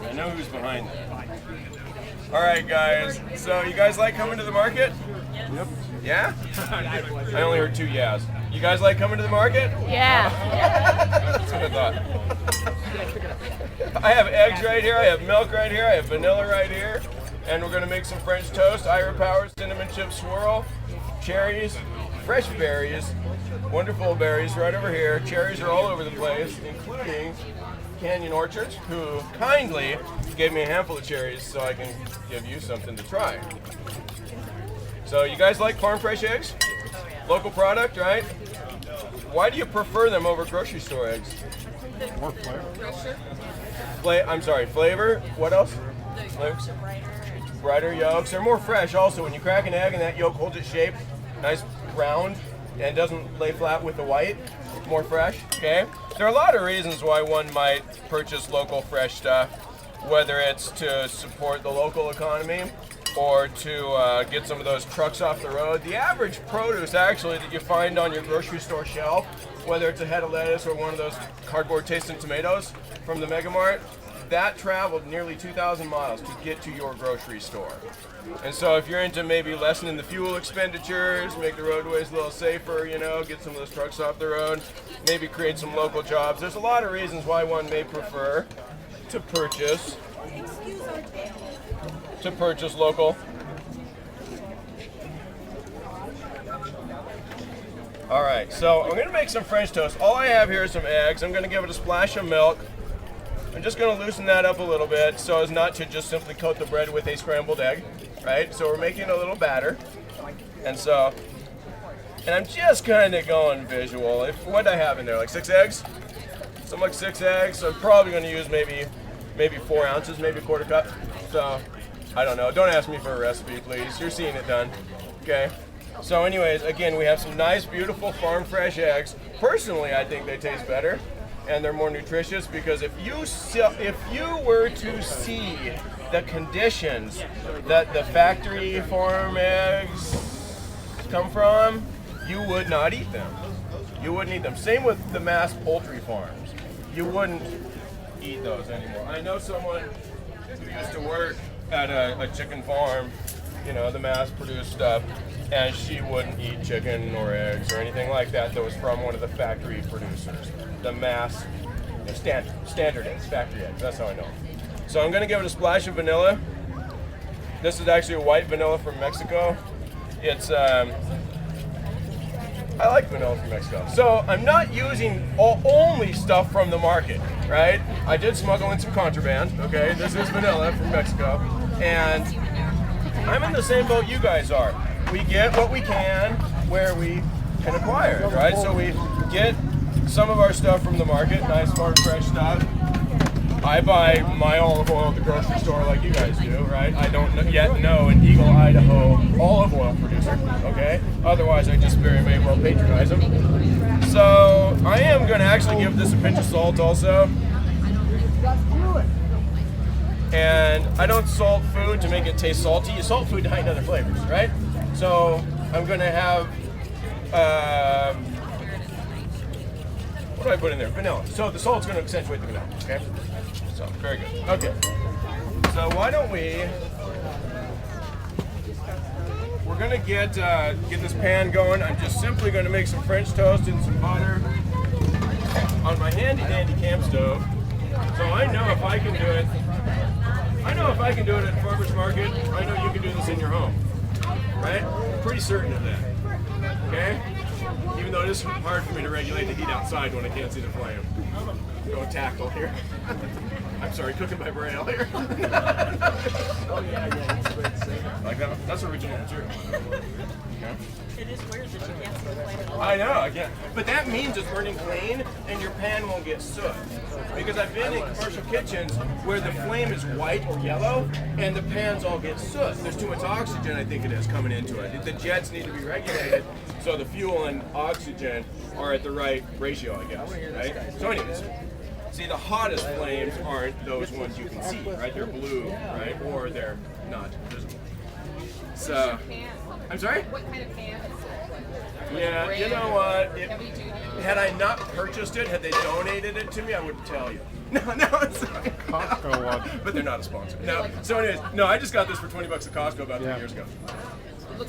I know who's behind that. All right, guys. So you guys like coming to the market? Yep. Yeah? I only heard 2 yeahs. You guys like coming to the market? Yeah. That's what I thought. I have eggs right here, I have milk right here, I have vanilla right here, and we're going to make some French toast, Ira Power cinnamon chip swirl, cherries, fresh berries, wonderful berries right over here. Cherries are all over the place, including Canyon Orchards, who kindly gave me a handful of cherries so I can give you something to try. So you guys like farm fresh eggs? Local product, right? Why do you prefer them over grocery store eggs? More flavor. Flavor. What else? Flavor. Brighter yolks. They're more fresh also. When you crack an egg and that yolk holds its shape, nice round, and doesn't lay flat with the white, more fresh, okay? There are a lot of reasons why one might purchase local fresh stuff, whether it's to support the local economy or to get some of those trucks off the road. The average produce actually that you find on your grocery store shelf, whether it's a head of lettuce or one of those cardboard tasting tomatoes from the Mega Mart, that traveled nearly 2,000 miles to get to your grocery store. And so if you're into maybe lessening the fuel expenditures, make the roadways a little safer, you know, get some of those trucks off the road, maybe create some local jobs. There's a lot of reasons why one may prefer to purchase local. All right, so I'm gonna make some French toast. All I have here is some eggs. I'm gonna give it a splash of milk. I'm just gonna loosen that up a little bit so as not to just simply coat the bread with a scrambled egg, right? So we're making a little batter. And I'm just kind of going visual. What do I have in there, like 6 eggs? Something like 6 eggs. So I'm probably gonna use maybe 4 ounces, maybe a quarter cup. So I don't know, don't ask me for a recipe, please. You're seeing it done, okay? So anyways, again, we have some nice, beautiful farm fresh eggs. Personally, I think they taste better and they're more nutritious because if you were to see the conditions that the factory farm eggs come from, you would not eat them. You wouldn't eat them. Same with the mass poultry farms. You wouldn't eat those anymore. I know someone who used to work at a chicken farm, you know, the mass-produced stuff, and she wouldn't eat chicken or eggs or anything like that was from one of the factory producers. The mass, standard eggs, factory eggs, that's how I know. So I'm gonna give it a splash of vanilla. This is actually a white vanilla from Mexico. It's, I like vanilla from Mexico. So I'm not using only stuff from the market, right? I did smuggle in some contraband, okay? This is vanilla from Mexico. And I'm in the same boat you guys are. We get what we can where we can acquire it, right? So we get some of our stuff from the market, nice farm fresh stuff. I buy my olive oil at the grocery store like you guys do, right? I don't yet know an Eagle, Idaho olive oil producer, okay? Otherwise, I just very may well patronize them. So I am going to actually give this a pinch of salt also. And I don't salt food to make it taste salty. You salt food to heighten other flavors, right? So I'm going to have, what do I put in there? Vanilla. So the salt's going to accentuate the vanilla, okay? So, very good. Okay. So why don't we're going to get this pan going. I'm just simply going to make some French toast and some butter on my handy dandy camp stove. So I know if I can do it. I know if I can do it at a farmer's market, I know you can do this in your home, right? I'm pretty certain of that, okay? Even though it is hard for me to regulate the heat outside when I can't see the flame. Going tactile here. I'm sorry, cooking by braille here. Oh yeah, that's great to say. Like that? That's original material. Okay. It is weird that you can't see the flame at all. I know, I can't. But that means it's burning clean and your pan won't get soot. Because I've been in commercial kitchens where the flame is white or yellow and the pans all get soot. There's too much oxygen, I think it is, coming into it. The jets need to be regulated so the fuel and oxygen are at the right ratio, I guess, right? So anyways, see, the hottest flames aren't those ones you can see, right? They're blue, right? Or they're not visible. So, I'm sorry? What kind of pan is it? Yeah, you know what? Had I not purchased it, had they donated it to me, I wouldn't tell you. No, it's Costco one. But they're not a sponsor. No. So anyways, no, I just got this for $20 at Costco about 2 Yeah. years ago.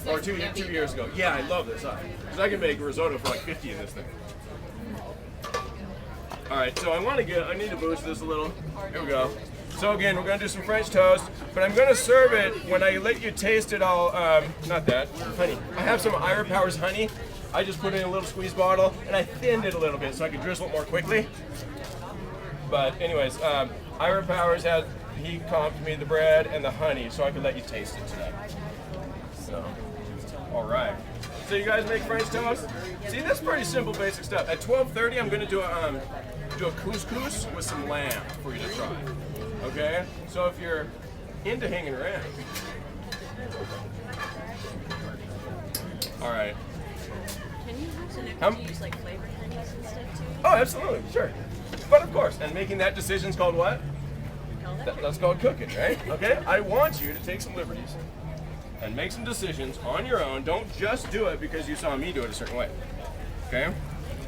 Or two years ago. Yeah, I love this. Because I can make risotto for like 50 in this thing. All right, so I need to boost this a little. Here we go. So again, we're gonna do some French toast, but I'm gonna serve it. When I let you taste it, not that, honey. I have some Ira Powers honey. I just put it in a little squeeze bottle, and I thinned it a little bit so I could drizzle it more quickly. But anyways, Ira Powers he comped me the bread and the honey so I could let you taste it today. So, all right. So you guys make French toast? See, that's pretty simple, basic stuff. At 12:30, I'm gonna do a couscous with some lamb for you to try. Okay? So if you're into hanging around. All right. Can you use an extra use like flavored honeys and stuff too? Oh, absolutely, sure. But of course, and making that decision's called what? That's called cooking, right? Okay? I want you to take some liberties and make some decisions on your own. Don't just do it because you saw me do it a certain way. Okay?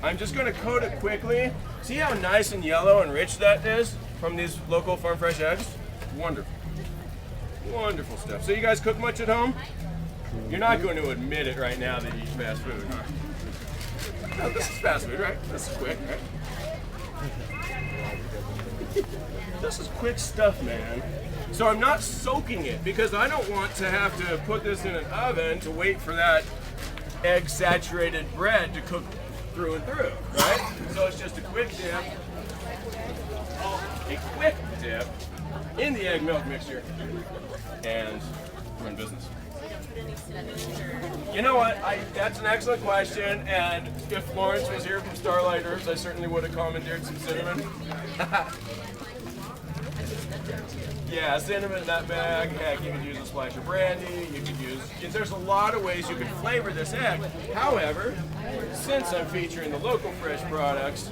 I'm just gonna coat it quickly. See how nice and yellow and rich that is from these local farm fresh eggs? Wonderful. Wonderful stuff. So you guys cook much at home? You're not going to admit it right now that you eat fast food, huh? No, this is fast food, right? This is quick, right? This is quick stuff, man. So I'm not soaking it because I don't want to have to put this in an oven to wait for that egg saturated bread to cook through and through, right? So it's just a quick dip in the egg milk mixture, and we're in business. You know what? That's an excellent question, and if Lawrence was here from Starlighters, I certainly would have commandeered some cinnamon. Yeah, cinnamon, nutmeg. Heck, you could use a splash of brandy. You could use. There's a lot of ways you can flavor this egg. However, since I'm featuring the local fresh products,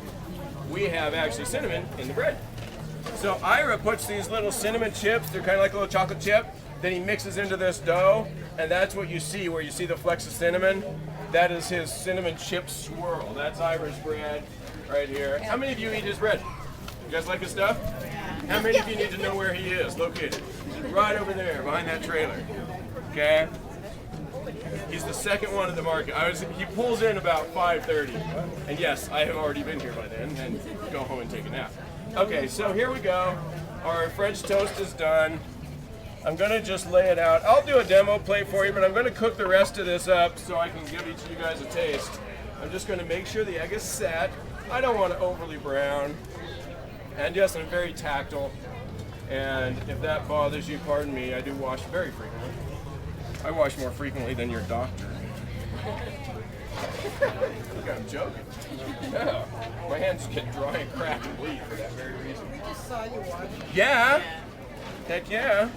we have actually cinnamon in the bread. So Ira puts these little cinnamon chips. They're kind of like a little chocolate chip. Then he mixes into this dough, and that's what you see, where you see the flecks of cinnamon. That is his cinnamon chip swirl. That's Ira's bread right here. How many of you eat his bread? You guys like his stuff? How many of you need to know where he is located? Right over there, behind that trailer. Okay? He's the second one in the market. He pulls in about 5:30. And yes, I have already been here by then and go home and take a nap. Okay, so here we go. Our French toast is done. I'm gonna just lay it out. I'll do a demo plate for you, but I'm gonna cook the rest of this up so I can give each of you guys a taste. I'm just gonna make sure the egg is set. I don't want it overly brown. And yes, I'm very tactile. And if that bothers you, pardon me, I do wash very frequently. I wash more frequently than your doctor. I think I'm joking. Yeah. My hands get dry and crack and bleed for that very reason. I just saw you watch. Yeah. Heck yeah.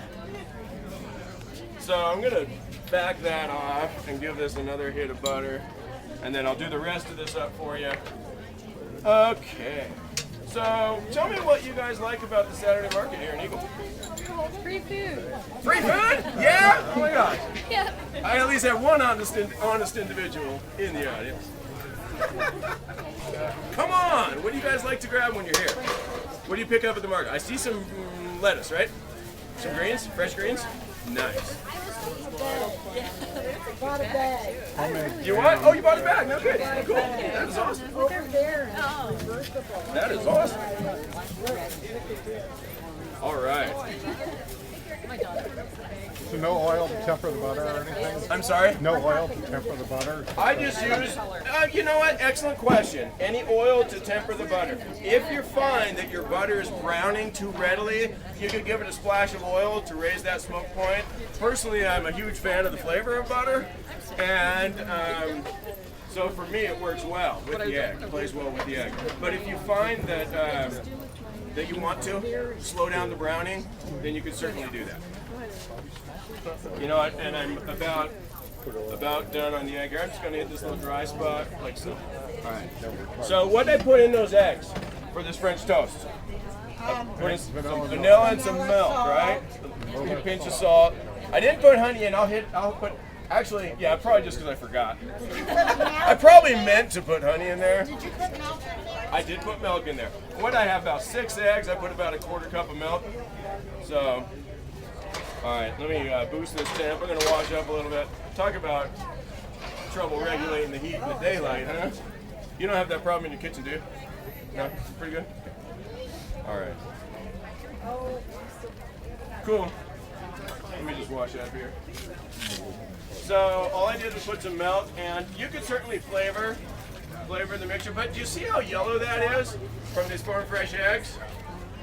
So I'm gonna back that off and give this another hit of butter, and then I'll do the rest of this up for you. Okay. So tell me what you guys like about the Saturday market here in Eagle. Free food. Free food? Yeah? Oh my gosh. Yep. I at least have one honest individual in the audience. Come on! What do you guys like to grab when you're here? What do you pick up at the market? I see some lettuce, right? Some greens? Fresh greens? Nice. Bought a bag. You what? Oh, you bought a bag. No good. Cool. That is awesome. Over there. Reversible. That is awesome. All right. So no oil to temper the butter or anything? I'm sorry? No oil to temper the butter? I just use, you know what? Excellent question. Any oil to temper the butter. If you find that your butter is browning too readily, you could give it a splash of oil to raise that smoke point. Personally, I'm a huge fan of the flavor of butter, and so for me it works well with the egg. It plays well with the egg. But if you find that that you want to slow down the browning, then you can certainly do that. You know what? And I'm about done on the egg here. I'm just going to hit this little dry spot like so. All right. So what did I put in those eggs for this French toast? Put in some vanilla and some milk, right? A pinch of salt. I didn't put honey in. I'll put Actually, yeah, probably just because I forgot. I probably meant to put honey in there. Did you put milk in there? I did put milk in there. What I have about 6 eggs. I put about a quarter cup of milk. So, all right, let me boost this temp. We're gonna wash up a little bit. Talk about trouble regulating the heat in the daylight, huh? You don't have that problem in your kitchen, do you? No, pretty good. All right. Cool. Let me just wash up here. So all I did was put some milk, and you could certainly flavor the mixture, but do you see how yellow that is from these farm fresh eggs?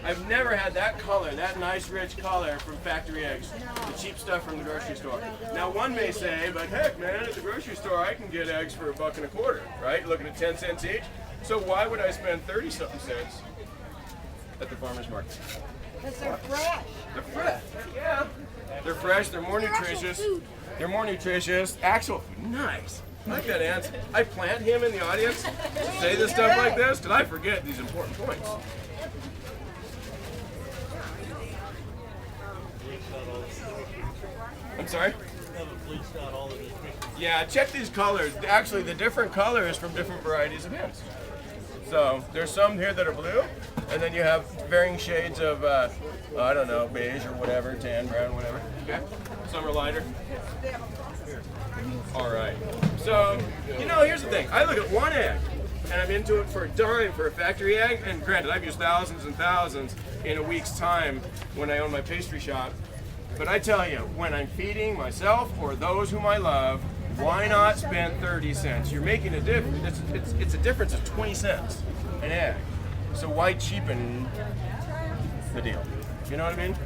I've never had that color, that nice rich color from factory eggs, the cheap stuff from the grocery store. Now one may say, but heck man, at the grocery store I can get eggs for $1.25, right? Looking at 10 cents each. So why would I spend 30-something cents at the farmer's market? Because they're fresh. They're fresh, yeah. They're fresh, they're more nutritious. They're more nutritious. Actual, nice. I like that answer. I plant him in the audience to say this stuff like this because I forget these important points. I'm sorry? Yeah, check these colors. Actually, the different colors from different varieties of hens. So there's some here that are blue, and then you have varying shades of, I don't know, beige or whatever, tan, brown, whatever. Okay? Some are lighter. All right. So, you know, here's the thing. I look at one egg, and I'm into it for a dime for a factory egg. And granted, I've used thousands and thousands in a week's time when I own my pastry shop. But I tell you, when I'm feeding myself or those whom I love, why not spend 30 cents? You're making a difference. It's a difference of 20 cents an egg. So why cheapen the deal? You know what I mean?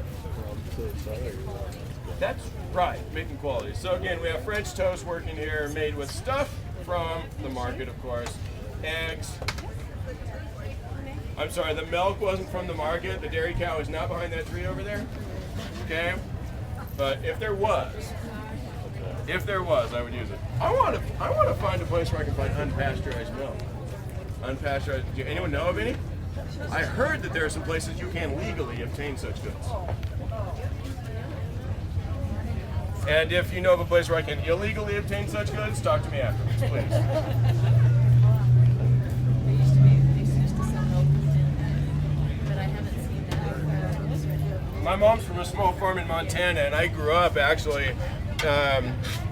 That's right, making quality. So again, we have French toast working here, made with stuff from the market, of course. Eggs. I'm sorry, the milk wasn't from the market. The dairy cow is not behind that tree over there. Okay? But if there was, I would use it. I want to find a place where I can find unpasteurized milk. Unpasteurized. Do anyone know of any? I heard that there are some places you can legally obtain such goods. And if you know of a place where I can illegally obtain such goods, talk to me afterwards, please. They used to sell milk, but I haven't seen that. My mom's from a small farm in Montana, and I grew up actually. I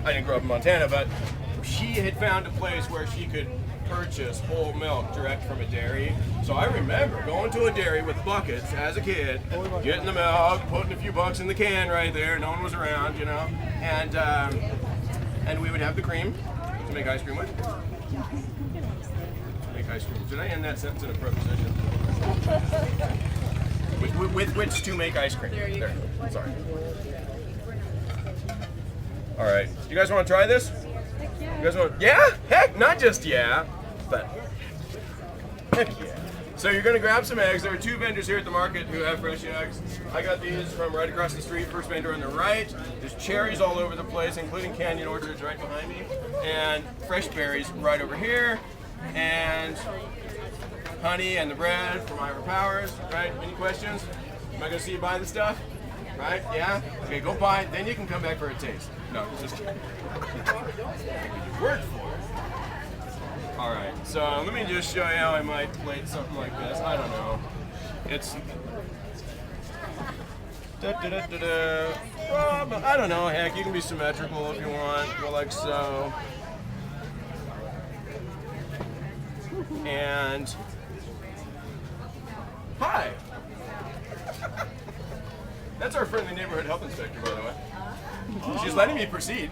didn't grow up in Montana, but she had found a place where she could purchase whole milk direct from a dairy. So I remember going to a dairy with buckets as a kid, getting the milk, putting a few bucks in the can right there. No one was around, you know, and we would have the cream to make ice cream with. Make ice cream. Did I end that sentence in a preposition? With which to make ice cream. There. Sorry. All right. You guys want to try this? You guys want? Yeah? Heck, not just yeah, but heck yeah. So you're gonna grab some eggs. There are 2 vendors here at the market who have fresh eggs. I got these from right across the street. First vendor on the right. There's cherries all over the place, including Canyon Orchards right behind me, and fresh berries right over here, and honey and the bread from Ira Powers. Right? Any questions? Am I gonna see you buy the stuff? Right? Yeah? Okay, go buy it. Then you can come back for a taste. No, just kidding. Word for it. All right, so let me just show you how I might plate something like this. I don't know. It's well, I don't know. Heck, you can be symmetrical if you want. Go like so. And hi. That's our friendly neighborhood health inspector, by the way. She's letting me proceed.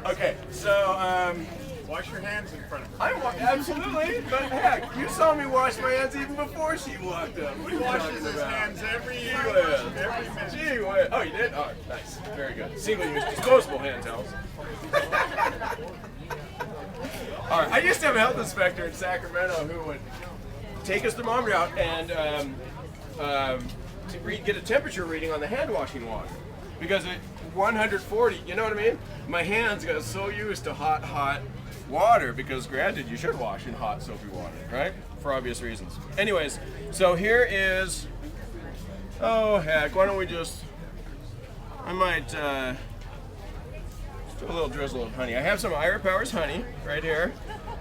Okay, so Wash your hands in front of her. Absolutely, but heck, you saw me wash my hands even before she walked up. What are you Washes talking his about? hands every Gee year. whiz. Every minute. Gee whiz. Oh, you did? Oh, nice. Very good. Single-use disposable hand towels. All right, I used to have a health inspector in Sacramento who would take his thermometer out and get a temperature reading on the hand washing water. Because at 140, you know what I mean? My hands got so used to hot water, because granted, you should wash in hot soapy water, right? For obvious reasons. Anyways, so here is Oh heck, why don't we just, I might just do a little drizzle of honey. I have some Ira Powers honey right here.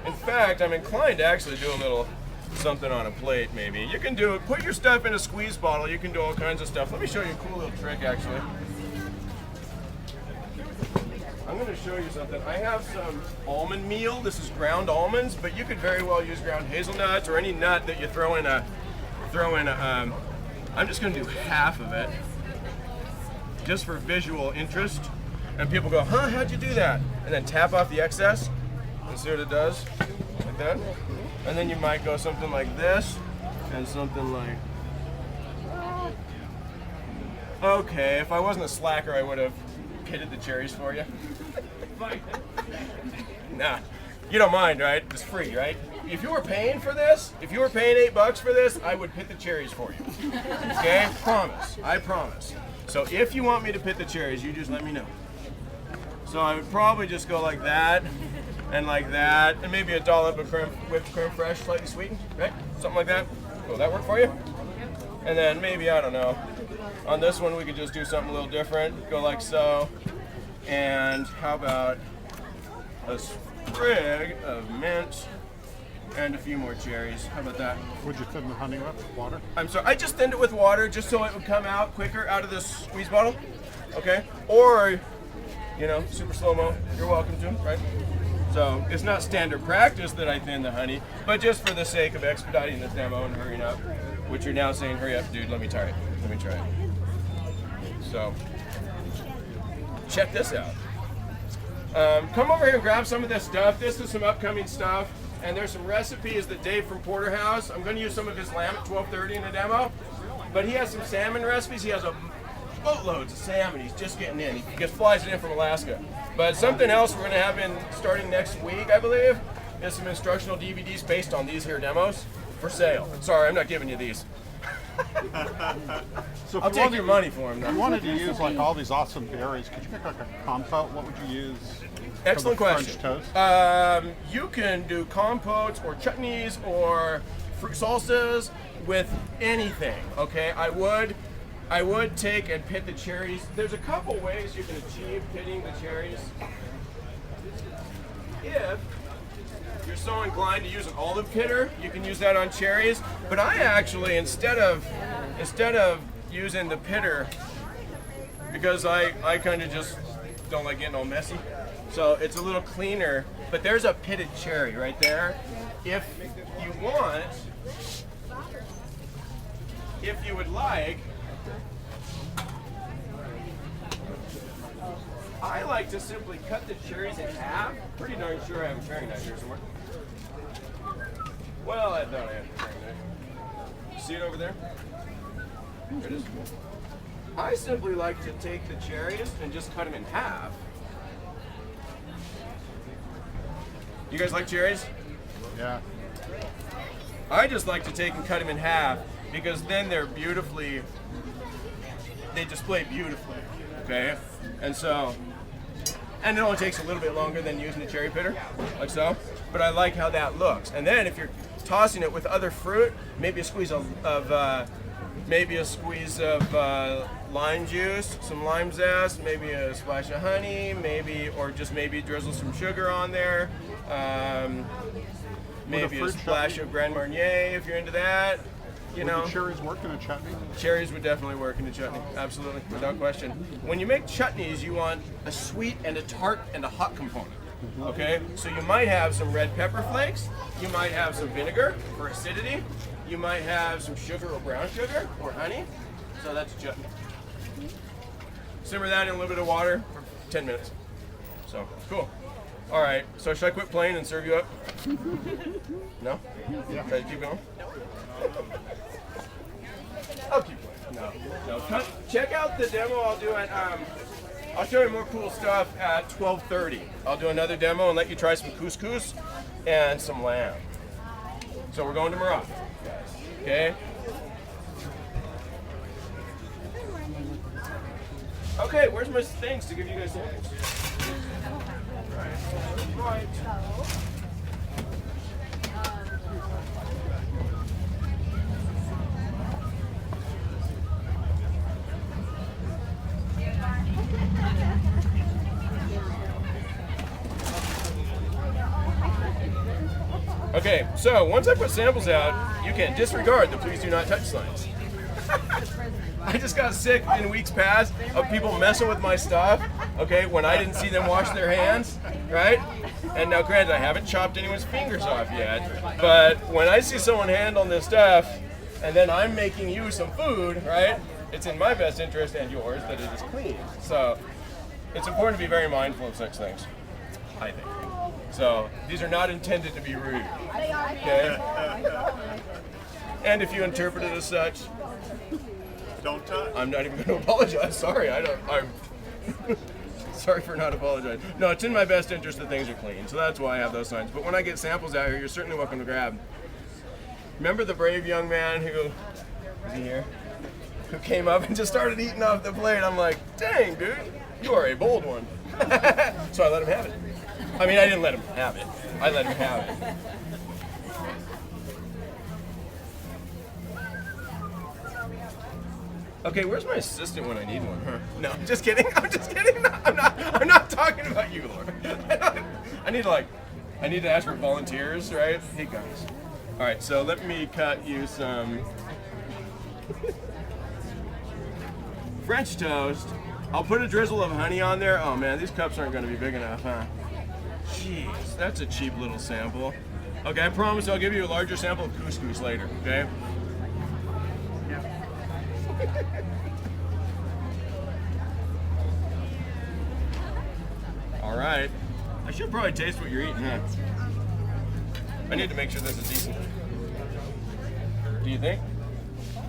In fact, I'm inclined to actually do a little something on a plate maybe. You can do it, put your stuff in a squeeze bottle, you can do all kinds of stuff. Let me show you a cool little trick actually. I'm going to show you something. I have some almond meal. This is ground almonds, but you could very well use ground hazelnuts or any nut that you throw in I'm just going to do half of it just for visual interest. And people go, huh, how'd you do that? And then tap off the excess and see what it does, like that. And then you might go something like this and something like, okay, if I wasn't a slacker, I would have pitted the cherries for you. Nah, you don't mind, right? It's free, right? If you were paying for this, if you were paying $8 for this, I would pit the cherries for you. Okay? Promise. I promise. So if you want me to pit the cherries, you just let me know. So I would probably just go like that, and maybe a dollop of whipped cream fresh, slightly sweetened, right? Something like that. Will that work for you? And then maybe, I don't know, on this one we could just do something a little different. Go like so. And how about a sprig of mint and a few more cherries? How about that? Would you thin the honey with water? I'm sorry, I just thinned it with water just so it would come out quicker out of this squeeze bottle. Okay? Or, you know, super slow-mo, you're welcome to, right? So it's not standard practice that I thin the honey, but just for the sake of expediting this demo and hurrying up, which you're now saying, hurry up, dude, let me try it. Let me try it. So, check this out. Come over here and grab some of this stuff. This is some upcoming stuff. And there's some recipes that Dave from Porterhouse, I'm going to use some of his lamb at 12:30 in the demo. But he has some salmon recipes. He has a boatloads of salmon. He's just getting in. He just flies it in from Alaska. But something else we're going to have in starting next week, I believe, is some instructional DVDs based on these here demos for sale. Sorry, I'm not giving you these. So I'll take your money for them. If you wanted to use like all these awesome berries, could you make like a compote? What would you use? Excellent for the question. French toast? You can do compotes or chutneys or fruit salsas with anything. Okay, I would take and pit the cherries. There's a couple ways you can achieve pitting the cherries. If you're so inclined to use an olive pitter, you can use that on cherries. But I actually, instead of using the pitter, because I kind of just don't like getting all messy, so it's a little cleaner. But there's a pitted cherry right there. If you want, if you would like, I like to simply cut the cherries in half. Pretty darn sure I have a paring knife here somewhere. Well, I thought I had a paring knife. See it over there? There it is. I simply like to take the cherries and just cut them in half. You guys like cherries? Yeah. I just like to take and cut them in half because then they're they display beautifully, okay? And so, and it only takes a little bit longer than using a cherry pitter, like so, but I like how that looks. And then if you're tossing it with other fruit, maybe a squeeze of lime juice, some lime zest, maybe a splash of honey, or just maybe drizzle some sugar on there. Maybe a splash of Grand Marnier if you're into that. You know, Would the cherries work in a chutney? cherries would definitely work in a chutney, absolutely, without question. When you make chutneys, you want a sweet and a tart and a hot component. Okay, so you might have some red pepper flakes, you might have some vinegar for acidity, you might have some sugar or brown sugar or honey. So that's a chutney. Simmer that in a little bit of water for 10 minutes. So cool. All right, so should I quit playing and serve you up? No? Yeah. Try to keep going? I'll keep playing. No. Check out the demo I'll do at, I'll show you more cool stuff at 12:30. I'll do another demo and let you try some couscous and some lamb. So we're going to Morocco, okay? Okay, where's my things to give you guys samples? Right. Okay, so once I put samples out, you can disregard the please do not touch signs. I just got sick in weeks past of people messing with my stuff, okay, when I didn't see them wash their hands, right? And now granted, I haven't chopped anyone's fingers off yet, but when I see someone handling this stuff, and then I'm making you some food, right? It's in my best interest and yours that it is clean. So it's important to be very mindful of such things, I think. So these are not intended to be rude, okay? And if you interpret it as such, Don't touch. I'm not even going to apologize. Sorry, I'm sorry for not apologizing. No, it's in my best interest that things are clean, so that's why I have those signs. But when I get samples out here, you're certainly welcome to grab. Remember the brave young man who, is he here? Who came up and just started eating off the plate? I'm like, dang, dude, you are a bold one. So I let him have it. I mean, I didn't let him have it. I let him have it. Okay, where's my assistant when I need one? Huh? No, I'm just kidding. I'm just kidding. No, I'm not talking about you, Laura. I need to ask for volunteers, right? Hey guys. All right, so let me cut you some French toast. I'll put a drizzle of honey on there. Oh man, these cups aren't going to be big enough, huh? Jeez, that's a cheap little sample. Okay, I promise I'll give you a larger sample of couscous later, okay? All right. I should probably taste what you're eating, huh? I need to make sure this is decent. Do you think?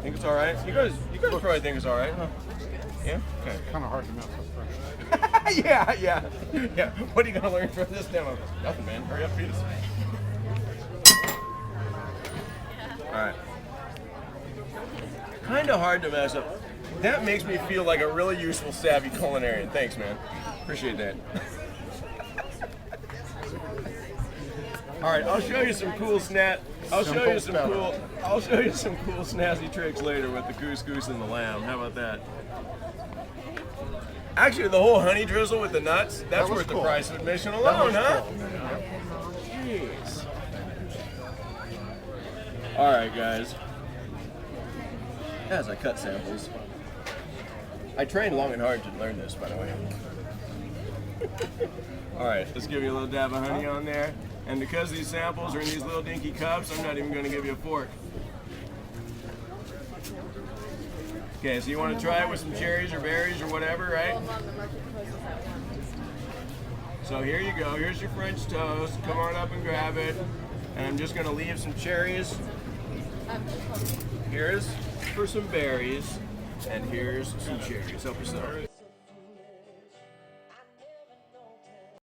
Think it's all right? You guys probably think it's all right, huh? Yeah? Okay. Kind of hard to mess with fresh. Yeah. What are you gonna learn from this demo? Nothing, man. Hurry up, feed us. All right. Kind of hard to mess up. That makes me feel like a really useful, savvy culinarian. Thanks, man. Appreciate that. All right, I'll show you some cool snazzy tricks later with the couscous and the lamb. How about that? Actually, the whole honey drizzle with the nuts, that's was worth cool. the price of admission alone, huh? Jeez. All right, guys. As I cut samples. I trained long and hard to learn this, by the way. All right, let's give you a little dab of honey on there. And because these samples are in these little dinky cups, I'm not even going to give you a fork. Okay, so you want to try it with some cherries or berries or whatever, right? So here you go. Here's your French toast. Come on up and grab it. And I'm just going to leave some cherries. Here's for some berries. And here's some cherries. Help yourself.